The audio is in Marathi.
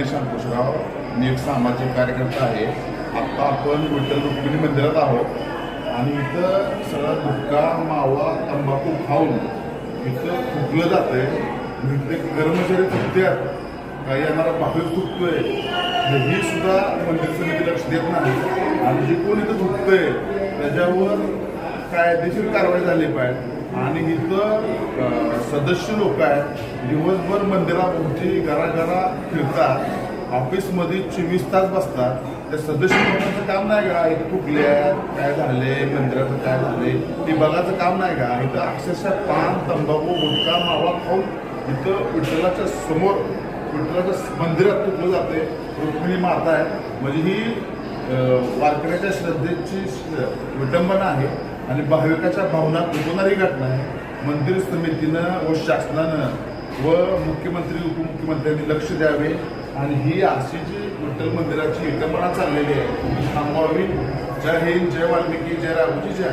अंकुशराव, मी एक सामाजिक कार्यकर्ता आहे. आत्ता आपण विठ्ठल रुक्मिणी मंदिरात आहोत आणि इथं सगळा गुटखा मावा तंबाखू खाऊन इथं थुकलं जातंय. इथले कर्मचारी थुकतात, काही येणारा भाविक थुकतोय, ही सुद्धा मंदिर समिती लक्ष देत नाही. आणि जे कोण इथं थुकतंय त्याच्यावर कायदेशीर कारवाई झाली पाहिजे. आणि इथं सदस्य लोक आहेत, दिवसभर मंदिराभोवती घराघरा फिरतात, ऑफिसमध्ये 24 तास बसतात. त्या सदस्य लोकांचं काम नाही का इथं थुकल्या काय झाले, मंदिराचं काय झाले ते बघायचं काम नाही का? इथं अक्षरशः पान तंबाखू गुटखा मावा खाऊन इथं विठ्ठलाच्या समोर विठ्ठलाच्या मंदिरात थुकलं जाते. रुक्मिणी माता आहे, म्हणजे ही वारकऱ्याच्या श्रद्धेची विटंबना आहे आणि भाविकाच्या भावना दुखवणारी घटना आहे. मंदिर समितीनं व शासनानं व मुख्यमंत्री उपमुख्यमंत्र्यांनी लक्ष द्यावे आणि ही अशी जी विठ्ठल मंदिराची विटंबना चाललेली आहे ती थांबवावी. जय हिंद, जय वाल्मिकी, जय राघोजी, जय